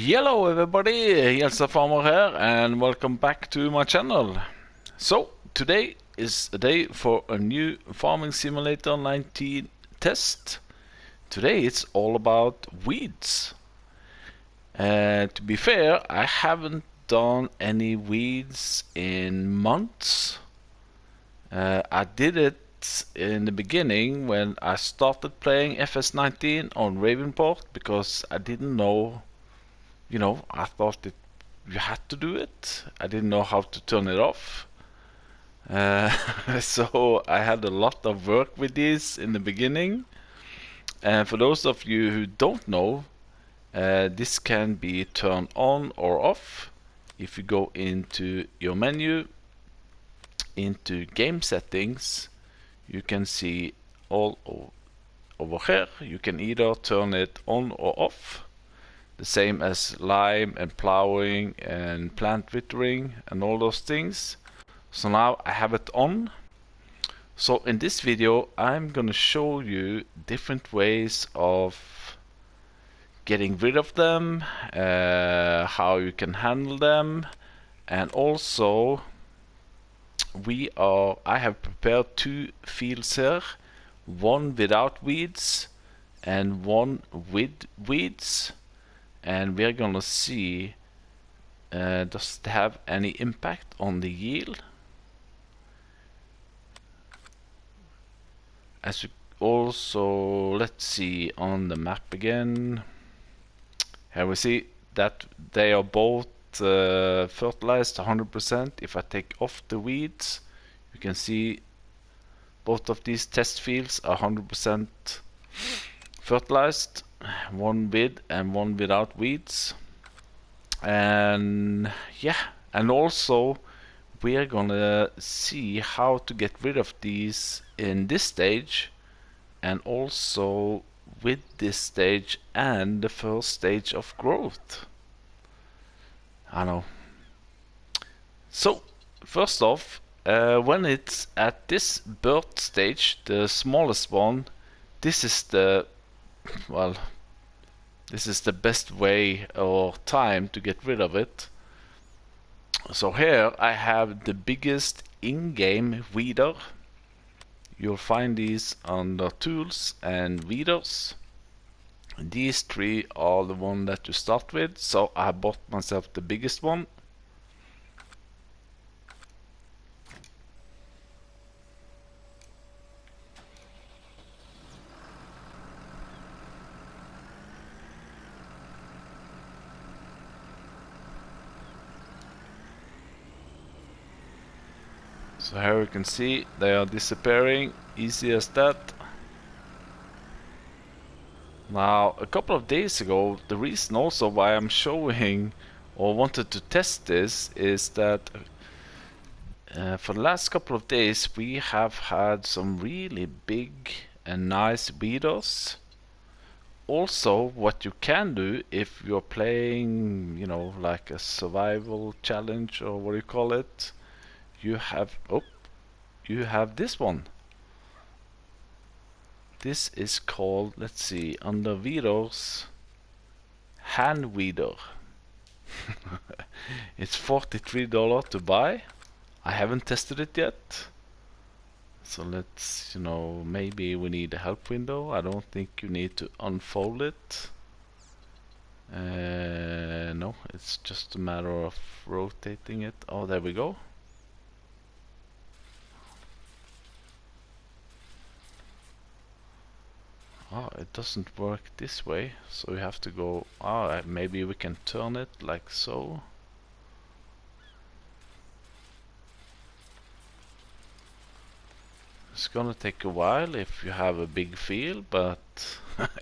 Hello everybody, Jelsa Farmer here and welcome back to my channel. So today is a day for a new Farming Simulator 19 test. Today it's all about weeds. To be fair, I haven't done any weeds in months. I did it in the beginning when I started playing FS19 on Ravenport because I didn't know. I thought that you had to do it. I didn't know how to turn it off. So I had a lot of work with these in the beginning. And for those of you who don't know, this can be turned on or off. If you go into your menu, into game settings, you can see all over here. You can either turn it on or off. The same as lime and plowing and plant watering and all those things. So now I have it on. So in this video I'm gonna show you different ways of getting rid of them, how you can handle them, and also I have prepared two fields here, one without weeds and one with weeds. And we're gonna see, does it have any impact on the yield? As you also, let's see on the map again. Here we see that they are both fertilized 100%. If I take off the weeds, you can see both of these test fields are 100% fertilized, one with and one without weeds. And yeah, and also we're gonna see how to get rid of these in this stage, and also with this stage and the first stage of growth. I know. So first off, when it's at this birth stage, the smallest one, this is the this is the best way or time to get rid of it. So here I have the biggest in-game weeder. You'll find these under tools and weeders. These three are the one that you start with, so I bought myself the biggest one. So here you can see they are disappearing, easy as that. Now, a couple of days ago, the reason also why I'm showing or wanted to test this is that for the last couple of days we have had some really big and nice weeders. Also, what you can do if you're playing, like a survival challenge or what do you call it, you have this one. This is called, let's see, under weeders, hand weeder. It's $43 to buy. I haven't tested it yet. So let's, maybe we need a help window. I don't think you need to unfold it. No, it's just a matter of rotating it. Oh, there we go. Oh, it doesn't work this way, so we have to go. Oh, maybe we can turn it like so. It's gonna take a while if you have a big field, but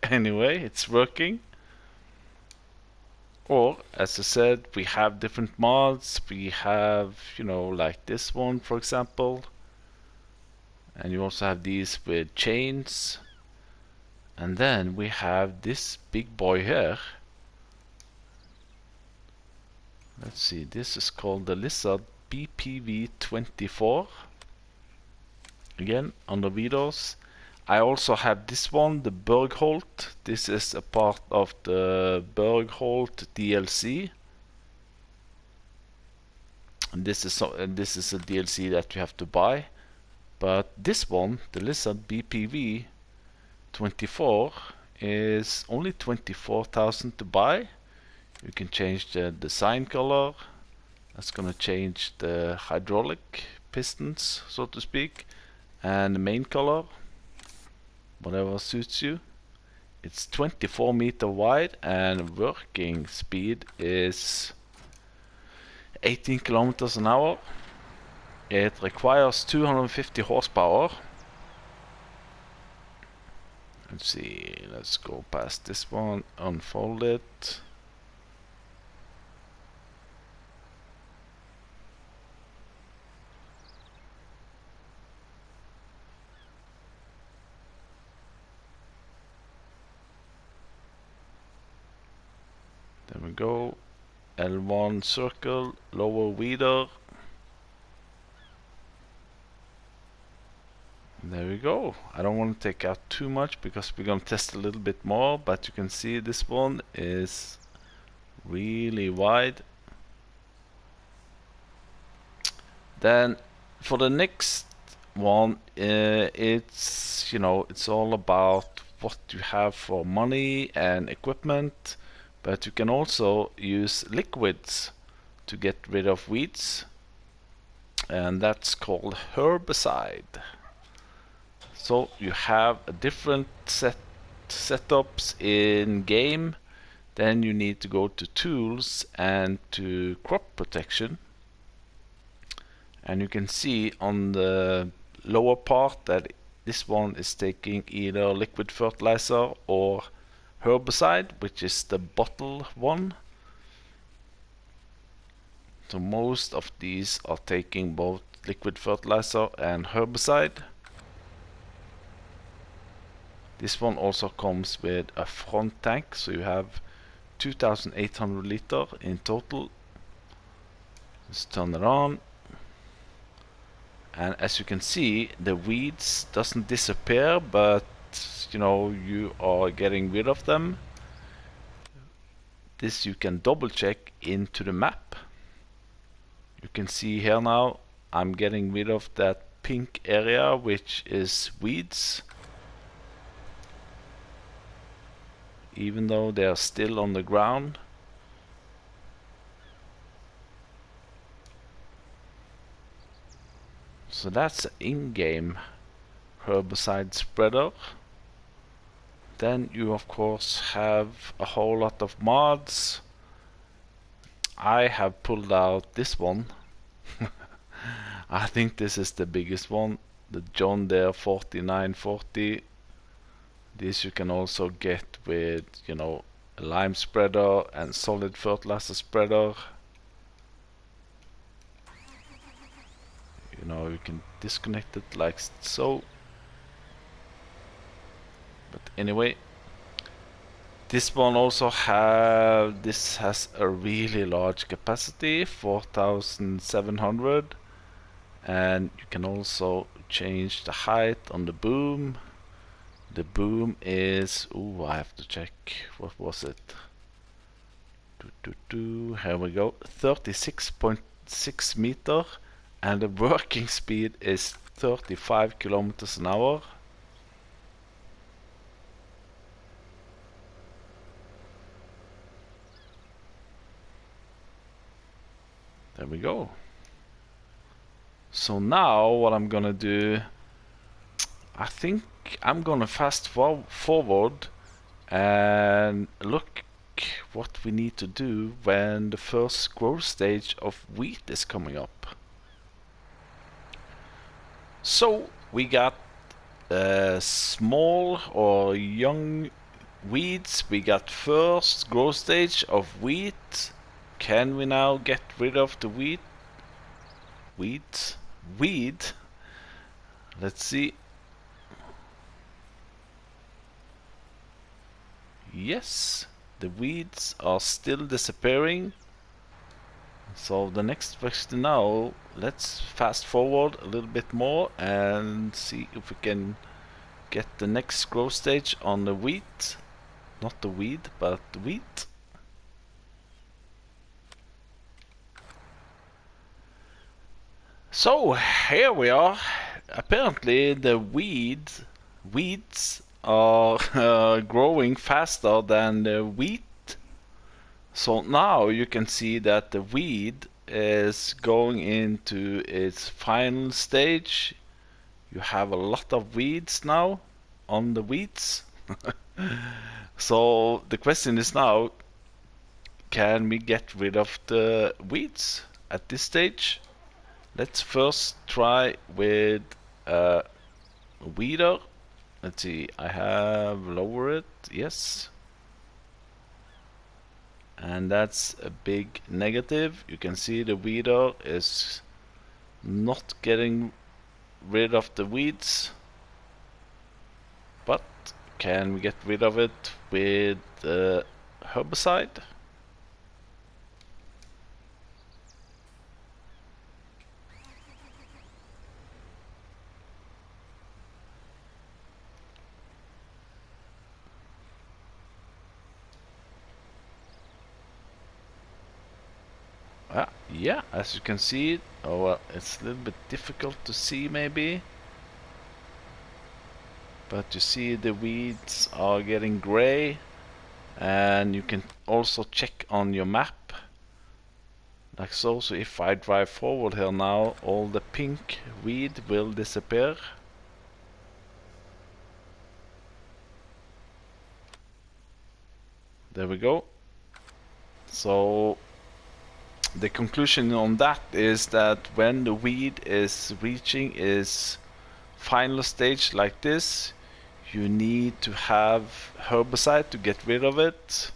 anyway, it's working. Or, as I said, we have different mods. We have, like this one, for example. And you also have these with chains. And then we have this big boy here. Let's see, this is called the Lizard BPV24. Again, under weeders. I also have this one, the Bergholt. This is a part of the Bergholt DLC. And this is a DLC that you have to buy. But this one, the Lizard BPV 24, is only 24,000 to buy. You can change the design color. That's gonna change the hydraulic pistons, so to speak, and the main color, whatever suits you. It's 24 meter wide and working speed is 18 kilometers an hour. It requires 250 horsepower. Let's see, let's go past this one, unfold it. There we go. L1 circle, lower weeder. There we go. I don't want to take out too much because we're going to test a little bit more, but you can see this one is really wide. Then for the next one, it's, you know, it's all about what you have for money and equipment, but you can also use liquids to get rid of weeds, and that's called Herbicide. So you have a different setups in game. Then you need to go to tools and to crop protection. And you can see on the lower part that this one is taking either liquid fertilizer or herbicide, which is the bottle one. So most of these are taking both liquid fertilizer and herbicide. This one also comes with a front tank, so you have 2,800 liter in total. Let's turn it on. And as you can see, the weeds doesn't disappear, but you know, you are getting rid of them. This you can double check into the map. You can see here now, I'm getting rid of that pink area, which is weeds. Even though they are still on the ground. So that's an in-game herbicide spreader. Then you of course have a whole lot of mods. I have pulled out this one. I think this is the biggest one, the John Deere 4940. This you can also get with, you know, a lime spreader and solid fertilizer spreader. You know, you can disconnect it like so. But anyway, this one also has a really large capacity, 4,700, and you can also change the height on the boom. The boom is, ooh, I have to check, what was it? Here we go, 36.6 meter, and the working speed is 35 kilometers an hour. There we go. So now what I'm gonna do, I think I'm gonna fast forward and look what we need to do when the first growth stage of wheat is coming up. So we got small or young weeds. We got first growth stage of wheat. Can we now get rid of the weed? Let's see. Yes, the weeds are still disappearing. So the next question now, let's fast forward a little bit more and see if we can get the next growth stage on the wheat. Not the weed, but the wheat. So here we are. Apparently the weeds are growing faster than the wheat. So now you can see that the weed is going into its final stage. You have a lot of weeds now on the wheats. So the question is now, can we get rid of the weeds at this stage? Let's first try with a weeder. Let's see, I have lowered it, yes. And that's a big negative. You can see the weeder is not getting rid of the weeds. But can we get rid of it with herbicide? Yeah, as you can see, oh well, it's a little bit difficult to see maybe. But you see the weeds are getting gray, and you can also check on your map like so. So if I drive forward here now, all the pink weed will disappear. There we go. So the conclusion on that is that when the weed is reaching its final stage like this, you need to have herbicide to get rid of it.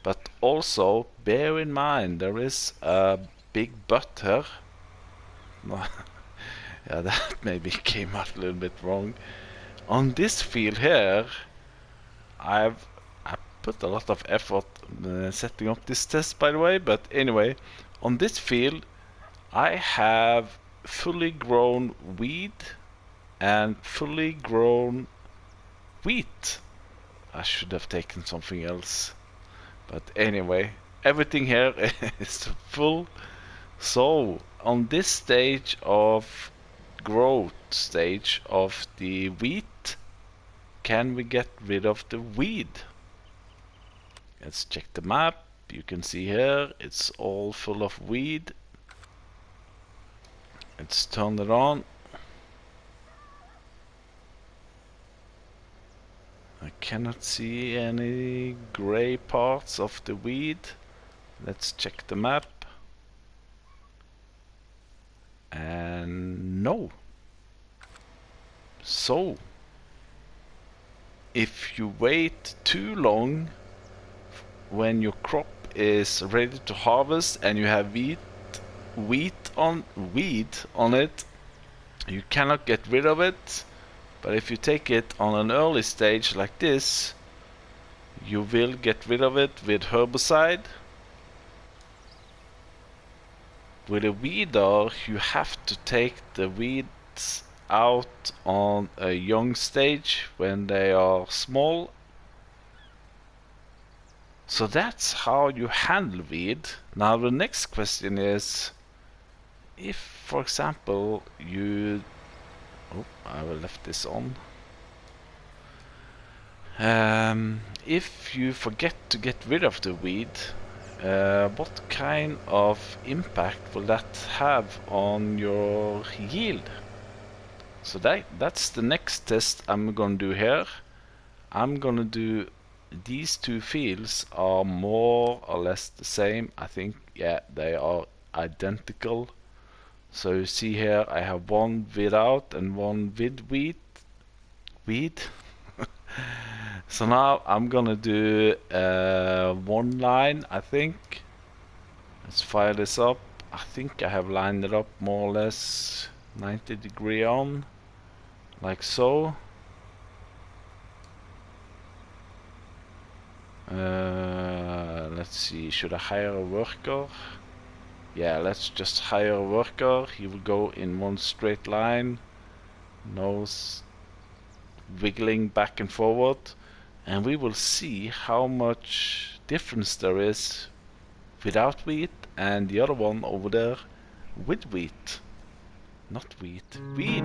But also bear in mind there is a big but here. Yeah, that maybe came out a little bit wrong. On this field here, I put a lot of effort setting up this test, by the way, but anyway, on this field I have fully grown weed and fully grown wheat. I should have taken something else, but anyway, everything here is full. So on this stage of growth stage of the wheat, can we get rid of the weed? Let's check the map. You can see here it's all full of weed. Let's turn it on. I cannot see any gray parts of the weed. Let's check the map. And no. So if you wait too long when your crop is ready to harvest and you have weed on it, you cannot get rid of it. But if you take it on an early stage like this, you will get rid of it with herbicide. With a weeder, you have to take the weeds out on a young stage when they are small. So that's how you handle weed. Now the next question is, if for example you... Oh, I will left this on. If you forget to get rid of the weed, what kind of impact will that have on your yield? So that's the next test I'm gonna do here. I'm gonna do these two fields are more or less the same. I think, yeah, they are identical. So you see here I have one without and one with weed. So now I'm gonna do one line, I think. Let's fire this up. I think I have lined it up more or less 90° on, like so. Let's see, should I hire a worker? Yeah, let's just hire a worker. He will go in one straight line. Knows wiggling back and forward, and we will see how much difference there is without wheat and the other one over there with wheat. Not wheat, weed.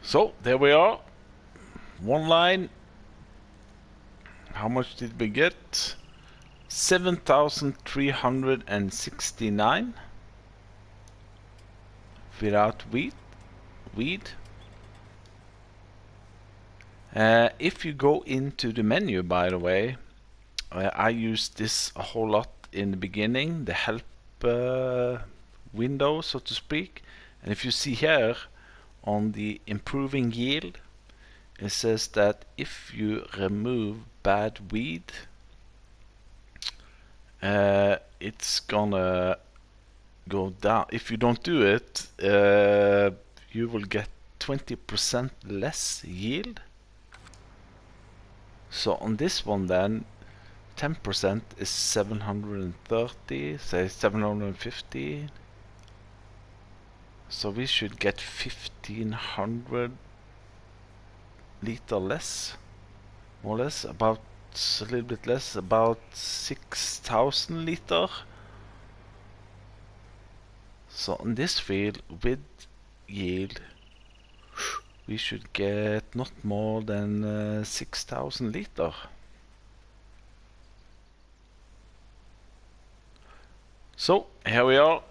So there we are. One line. How much did we get? 7,369 without weed. If you go into the menu, by the way, I used this a whole lot in the beginning, the help window, so to speak. And if you see here on the improving yield, it says that if you remove bad weed, it's gonna go down. If you don't do it, you will get 20% less yield. So on this one then, 10% is 730, say 750. So we should get 1,500 liter less, more or less, about a little bit less, about 6,000 liter. So on this field with yield, we should get not more than 6,000 liter. So here we are.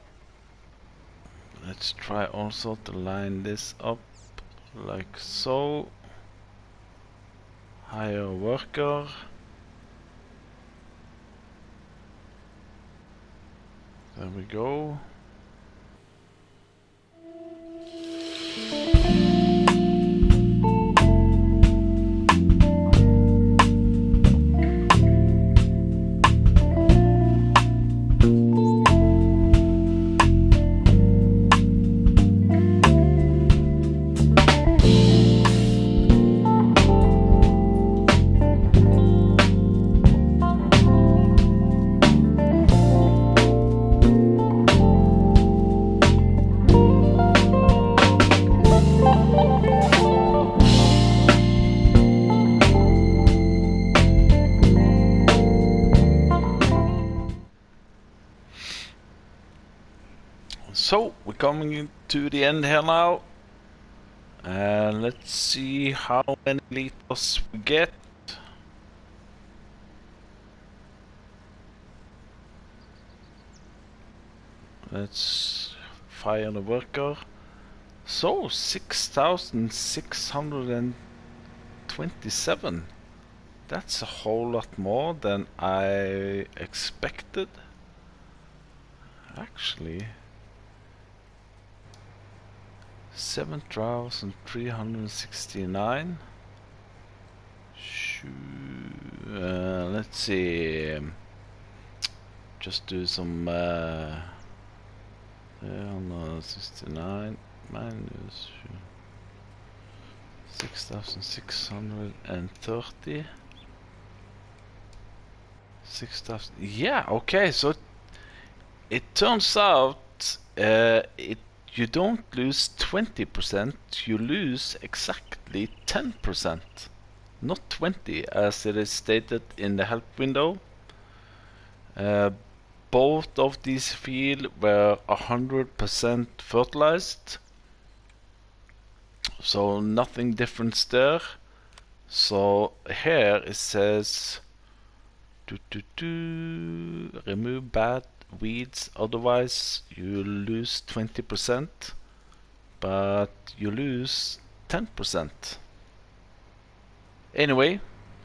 Let's try also to line this up like so. Hire a worker. There we go. So we're coming to the end here now, and let's see how many liters we get. Let's fire the worker. So 6,627. That's a whole lot more than I expected. Actually, 7,369. Let's see. Just do some 69 minus 6,630. 6,000. Yeah, okay. So it turns out you don't lose 20%, you lose exactly 10%, not 20 as it is stated in the help window. Both of these fields were 100% fertilized, so nothing different there. So here it says remove bad weeds, otherwise you lose 20%, but you lose 10%. Anyway,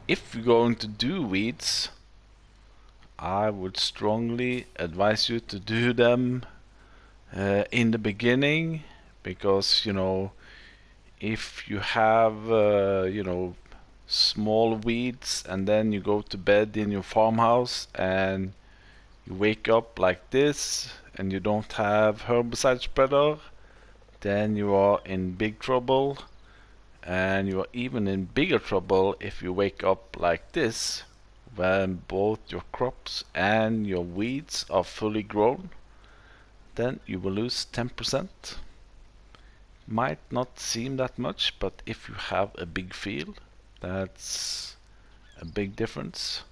if you're going to do weeds, I would strongly advise you to do them in the beginning, because if you have small weeds and then you go to bed in your farmhouse and you wake up like this and you don't have herbicide spreader, then you are in big trouble. And you are even in bigger trouble if you wake up like this when both your crops and your weeds are fully grown. Then you will lose 10%. Might not seem that much, but if you have a big field, that's a big difference.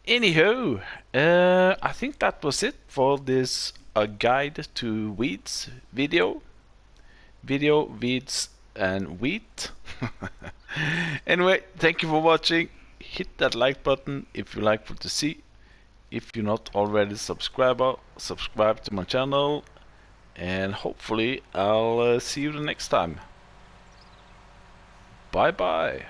Anyhow, I think that was it for this guide to weeds video. Weeds, and wheat. Anyway, thank you for watching. Hit that like button if you like what you see. If you're not already subscriber, subscribe to my channel, and hopefully I'll see you the next time. Bye bye.